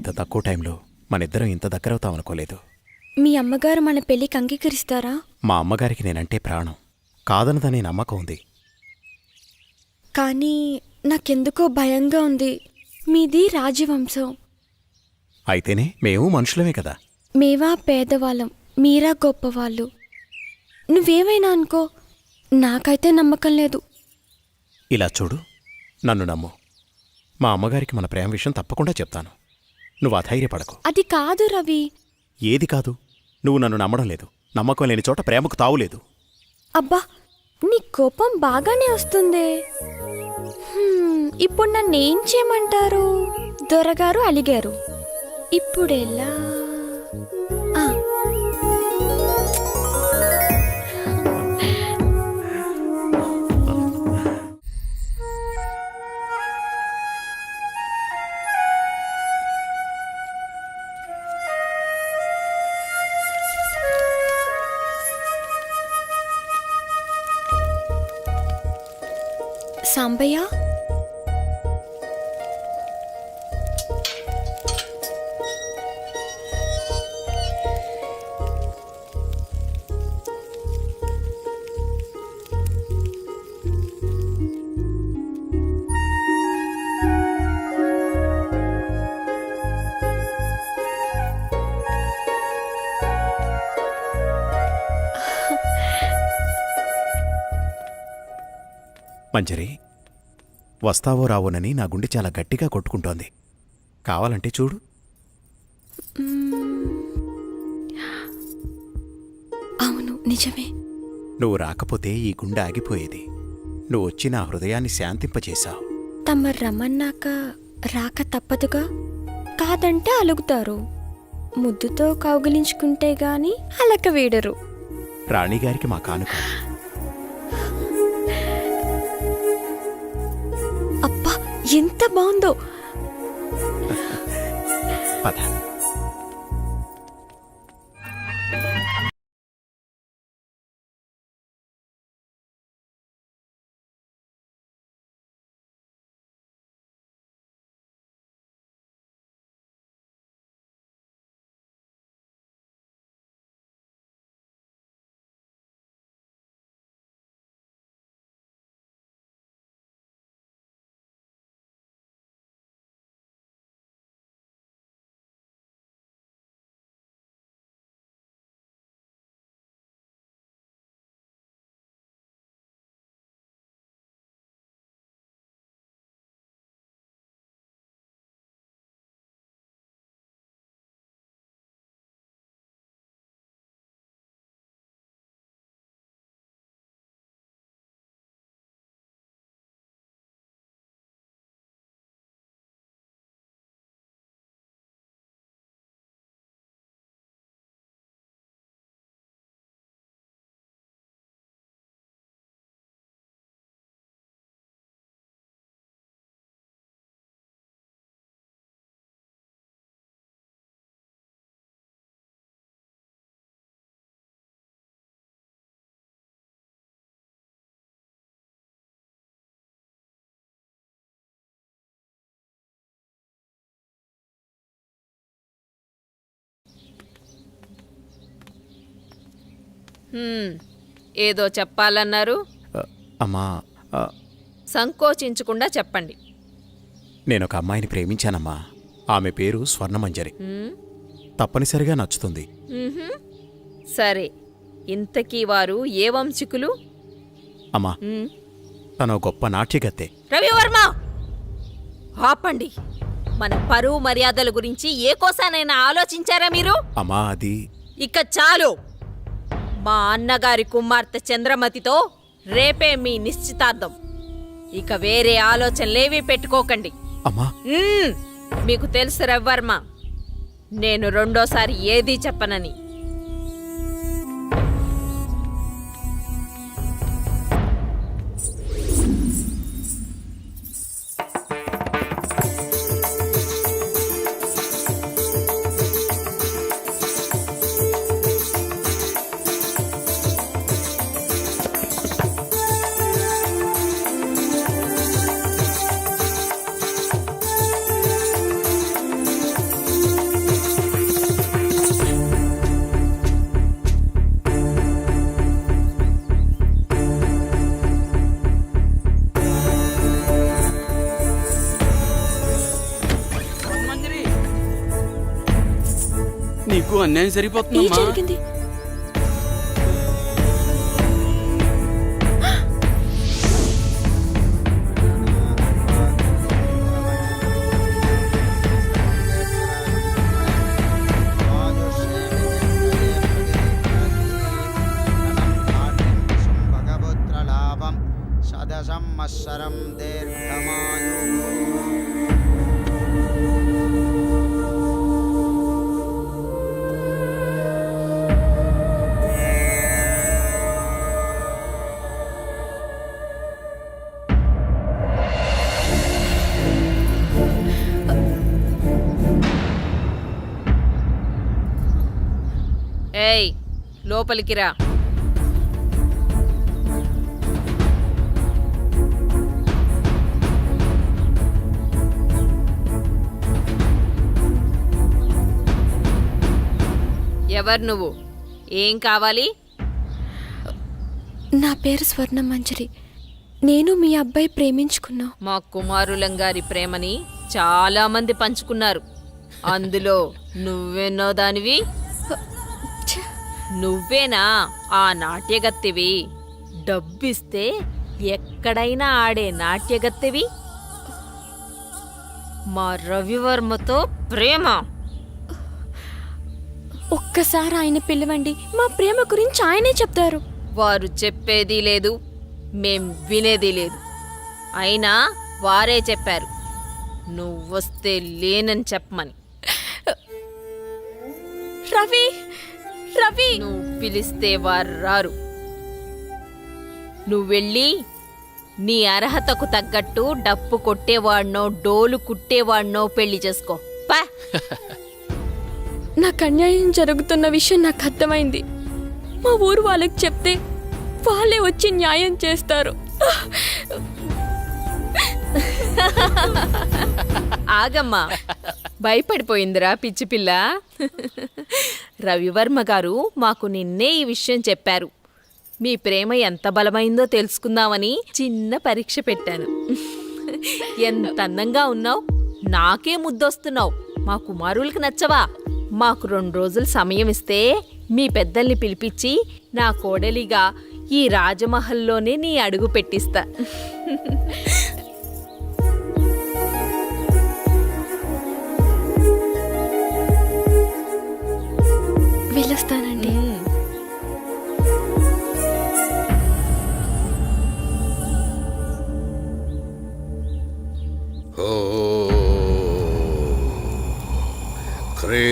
ఇంత తక్కువ టైంలో మనిద్దరం ఇంత దగ్గరవుతామనుకోలేదు. మీ అమ్మగారు మన పెళ్లికి అంగీకరిస్తారా? మా అమ్మగారికి నేనంటే ప్రాణం, కాదనదనే నమ్మకం ఉంది. కానీ నాకెందుకో భయంగా ఉంది. మీది రాజవంశం. అయితేనే మేము మనుషులమే కదా. మేవా పేదవాళ్ళం, మీరా గొప్పవాళ్ళు. నువ్వేమైనా అనుకో, నాకైతే నమ్మకం లేదు. ఇలా చూడు, నన్ను నమ్ము. మా అమ్మగారికి మన ప్రేమ విషయం తప్పకుండా చెప్తాను. నువ్వు అధైర్యపడకు. అది కాదు రవి. ఏది కాదు? నువ్వు నన్ను నమ్మడం లేదు. నమ్మకం లేని చోట ప్రేమకు తావులేదు. అబ్బా, నీ కోపం బాగానే వస్తుందే. ఇప్పుడు నన్నేం చేయమంటారు? దొరగారు అలిగారు, ఇప్పుడెలా? సాంబయ్య, మంజరి, వస్తావో రావోనని నా గుండె చాలా గట్టిగా కొట్టుకుంటోంది. కావాలంటే చూడు. అవును, నిజమే. నువ్వు రాకపోతే ఈ గుండె ఆగిపోయేది. నువ్వు వచ్చి నా హృదయాన్ని శాంతింపచేశావు. తమరు రమ్మన్నాక రాక తప్పదుగా. కాదంటే అలుగుతారు. ముద్దుతో కౌగిలించుకుంటే గాని అలక వీడరు. రాణిగారికి మా కానుక. అబ్బా, ఎంత బాగుందో. పద. ఏదో చెప్పాలన్నారు. అమ్మా, సంకోచించకుండా చెప్పండి. నేనొక అమ్మాయిని ప్రేమించానమ్మా. ఆమె పేరు స్వర్ణమంజరి. తప్పనిసరిగా నచ్చుతుంది. సరే, ఇంతకీ వారు ఏ వంశికులు? అమ్మా, తను గొప్ప నాట్యగత్తె. రవివర్మ, ఆపండి. మన పరువు మర్యాదల గురించి ఏ కోసానైనా ఆలోచించారా మీరు? అమ్మా, అది ఇక చాలు. మా అన్నగారి కుమార్తె చంద్రమతితో రేపే మీ నిశ్చితార్థం. ఇక వేరే ఆలోచనలేవీ పెట్టుకోకండి. అమ్మా, మీకు తెలుసు రవివర్మ, నేను రెండోసారి ఏదీ చెప్పనని. నీకు అన్యాయం ఏం సరిపోతుందమ్మా. జరిగింది? సంవత్సరం దీర్ఘమాయు. ఏయ్ లోపలికి రా. ఎవరు నువ్వు? ఏం కావాలి? నా పేరు స్వర్ణ మంజరి. నేను మీ అబ్బాయి ప్రేమించుకున్నా. మా కుమారులం గారి ప్రేమని చాలా మంది పంచుకున్నారు. అందులో నువ్వెన్నో దానివి. నువ్వేనా ఆ నాట్యగత్తెవి? డబ్బిస్తే ఎక్కడైనా ఆడే నాట్యగత్తెవి? మా రవివర్మతో ప్రేమ. ఒక్కసారి ఆయన పిలవండి, మా ప్రేమ గురించి ఆయనే చెప్తారు. వారు చెప్పేది లేదు, మేం వినేది లేదు. అయినా వారే చెప్పారు నువ్వొస్తే లేనని చెప్పమని. రవి, రవి! నువ్వు పిలిస్తే వారు రారు. నువ్వెళ్ళి నీ అర్హతకు తగ్గట్టు డప్పు కొట్టేవాడినో డోలు కుట్టేవాడినో పెళ్లి చేసుకో. పా. నాకు అన్యాయం జరుగుతున్న విషయం నాకు అర్థమైంది. మా ఊరు వాళ్ళకి చెప్తే వాళ్ళే వచ్చి న్యాయం చేస్తారు. ఆగమ్మా, భయపడిపోయిందిరా పిచ్చి పిల్ల. రవివర్మ గారు మాకు నిన్నే ఈ విషయం చెప్పారు. మీ ప్రేమ ఎంత బలమైందో తెలుసుకుందామని చిన్న పరీక్ష పెట్టాను. ఎంత అందంగా ఉన్నావు, నాకే ముద్దొస్తున్నావు. మా కుమారులకు నచ్చవా? మాకు 2 రోజులు సమయం ఇస్తే మీ పెద్దల్ని పిలిపించి నా కోడలిగా ఈ రాజమహల్లోనే నీ అడుగు పెట్టిస్తా. వెళ్ళొస్తానండి. ఓ క్రీ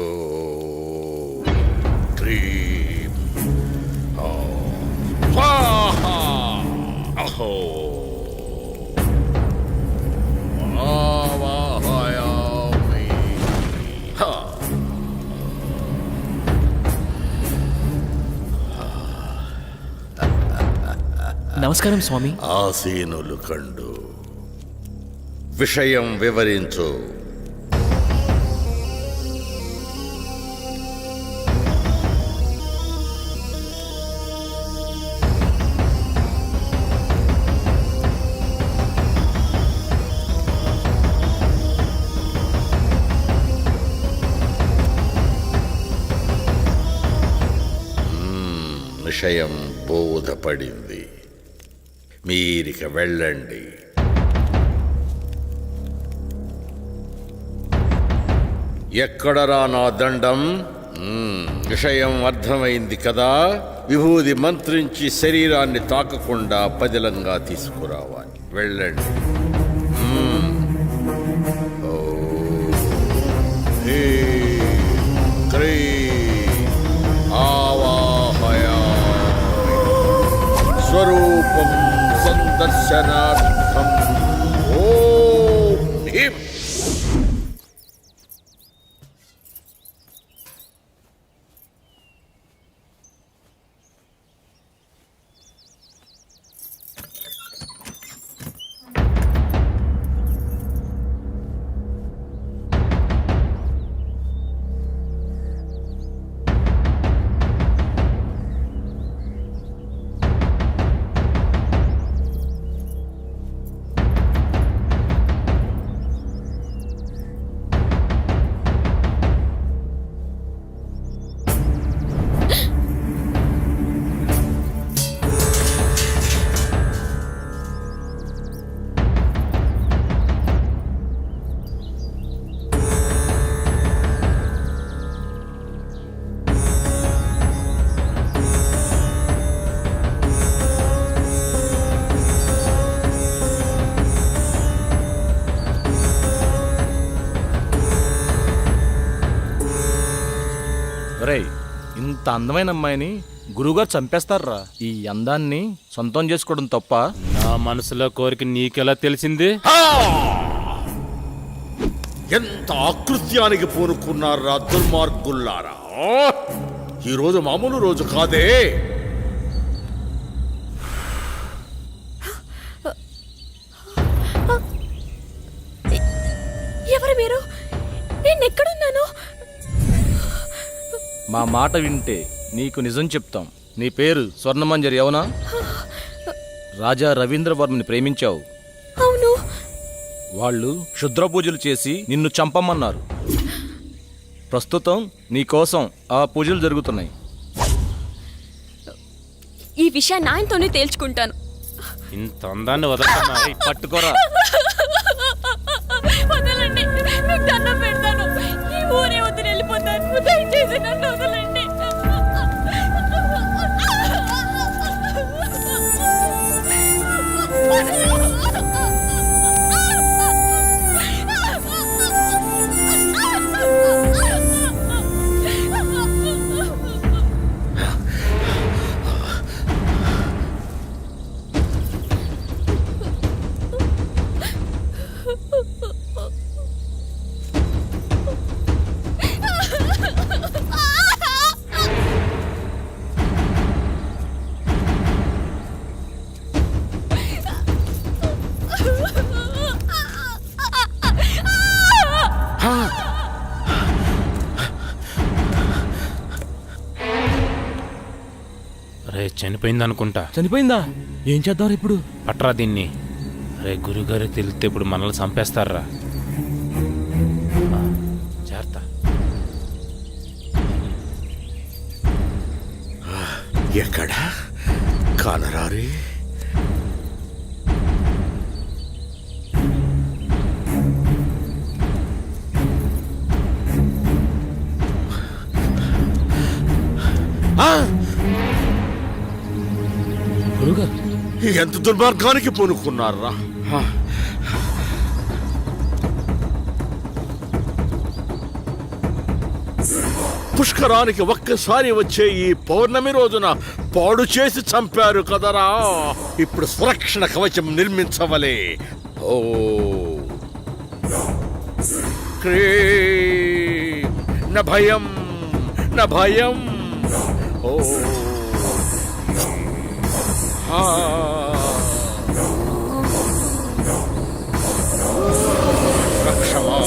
ఓ క్రీ ఓ స్వాహా అహో ఆవాహయామి హా నమస్కారం స్వామి. ఆసీనులు కండు విషయం వివరించు. విషయం బోధపడింది. మీరిక వెళ్ళండి. ఎక్కడరా నా దండం? విషయం అర్థమైంది కదా. విభూది మంత్రించి శరీరాన్ని తాకకుండా పదిలంగా తీసుకురావాలి. వెళ్ళండి. ఓ క్రీ ఆవాహయామి స్వరూపం సందర్శనార్థం. ఓం హ్రీం. ఒరేయ్, ఇంత అందమైన అమ్మాయిని గురువుగారు చంపేస్తారా? ఈ అందాన్ని సొంతం చేసుకోవడం తప్ప? నా మనసులో కోరిక నీకెలా తెలిసింది? ఎంత ఆకృత్యానికి పూనుకున్నారా దుర్మార్గుల్లారా! ఈరోజు మామూలు రోజు కాదే. ఎవరు మీరు? నేను ఎక్కడున్నాను? మా మాట వింటే నీకు నిజం చెప్తాం. నీ పేరు స్వర్ణమంజరి అవునా? రాజా రవీంద్రవర్మని ప్రేమించావు. అవును. వాళ్ళు క్షుద్ర పూజలు చేసి నిన్ను చంపమన్నారు. ప్రస్తుతం నీ కోసం ఆ పూజలు జరుగుతున్నాయి. ఈ విషయాన్ని ఆయనతోనే తేల్చుకుంటాను. ఇంత అందాన్ని వదలన్నా పట్టుకోరా. వదలండి, మీకు దండం పెడతాను. ఈ ఊరే వదిలి వెళ్ళిపోతాను. దయచేసి నన్ను వదలండి. రే, చనిపోయింది అనుకుంటా. చనిపోయిందా? ఏం చేద్దాం ఇప్పుడు? పట్రా దీన్ని. రే, గురుగారు తెలిస్తే ఇప్పుడు మనల్ని చంపేస్తారా? చేరతా. ఎక్కడ కానరారే? గురుగారు, ఎంత దుర్మార్గానికి పూనుకున్నారా! పుష్కరానికి ఒక్కసారి వచ్చే ఈ పౌర్ణమి రోజున పాడు చేసి చంపారు కదరా! ఇప్పుడు సురక్షణ కవచం నిర్మించవలే. ఓ క్రీం న భయం న భయం. ఓ రక్షమా.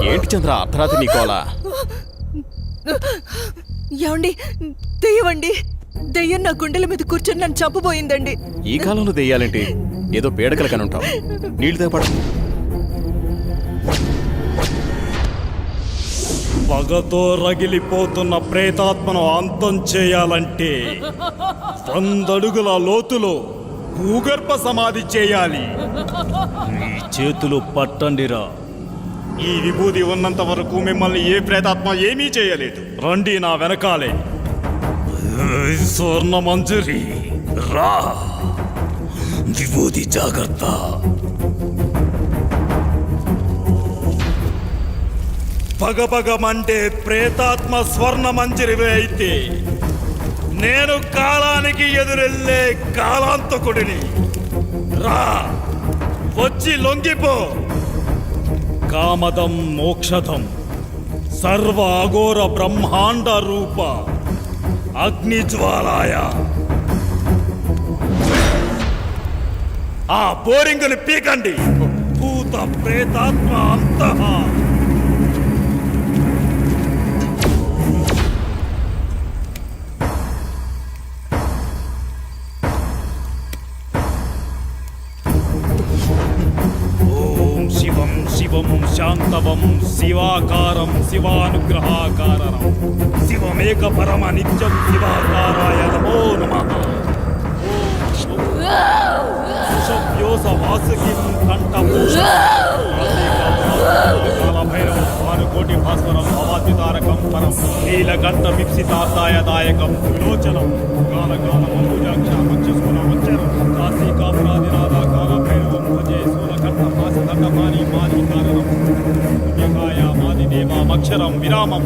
ఏంటి చంద్ర అర్ధరాత్రి నీకోలా? ఏమండి, దెయ్యమండి. దెయ్యం నా గుండెల మీద కూర్చొని నన్ను చంపబోయిందండి. ఈ కాలంలో దెయ్యాలేంటి? ఏదో పేడకలు కని ఉంటావు. నీళ్ళతో పడ. పగతో రగిలిపోతున్న ప్రేతాత్మను అంతం చేయాలంటే 100 అడుగుల లోతులో భూగర్భ సమాధి చేయాలి. మీ చేతులు పట్టండిరా. ఈ విభూది ఉన్నంత వరకు మిమ్మల్ని ఏ ప్రేతాత్మ ఏమీ చేయలేదు. రండి నా వెనకాలే. స్వర్ణ మంజరి రా, విభూతి జాగ్రత్త. పగపగమంటే ప్రేతాత్మ స్వర్ణ మంజరివే అయితే నేను కాలానికి ఎదురెళ్ళే కాలాంతకుడిని. రా, వచ్చి లొంగిపో. కామదం మోక్షదం సర్వ అఘోర బ్రహ్మాండ రూప అగ్నిజ్వాలాయ. ఆ బోరింగుని పీకండి, భూత ప్రేతాత్మ అంతః. శివం శివం శాంతవం శివాకారం శివానుగ్రహాకారణం శివమేక పరమ నిత్యం శివాకారాయ నమో నమః. సుషవ్యోస వాసుకిం కంఠభూషణం కాలభైరవం భానుకోటి భాస్వరం భవాద్యుతారకం పరం నీలకంఠ విప్సితార్థాయ దాయకం విలోచనం కాలకాలమంబుజాక్ష మత్స్యస్కులం వచ్చరం కాశీ కాపురాదినాథ కాలభైరవం భజే సూలకంఠ మాసదండమాని మాది కారణం పుణ్యకాయ మాది దేవామక్షరం విరామం.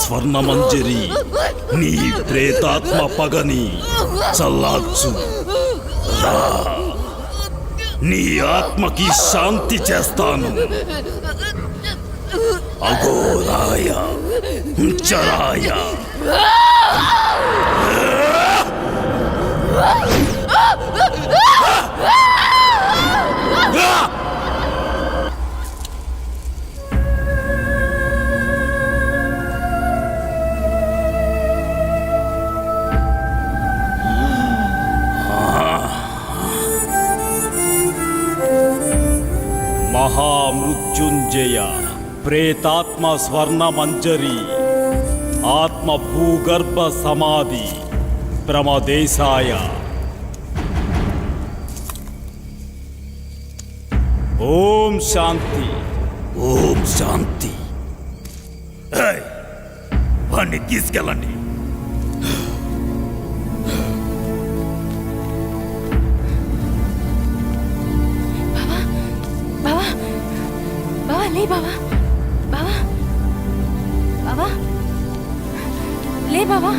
స్వర్ణ మంజరి, నీ ప్రేతాత్మ పగని చల్లార్చు. రా, నీ ఆత్మకి శాంతి చేస్తాను. అఘోరాయ చరాయ. మహామృత్యుంజయ ప్రేతాత్మ స్వర్ణ మంజరి ఆత్మ భూగర్భ సమాధి ప్రమదేశాయ. ఓం శాంతి, ఓం శాంతి. వాణ్ణి తీసుకెళ్ళండి. లే బావా, బావా, బావా, లే బావా.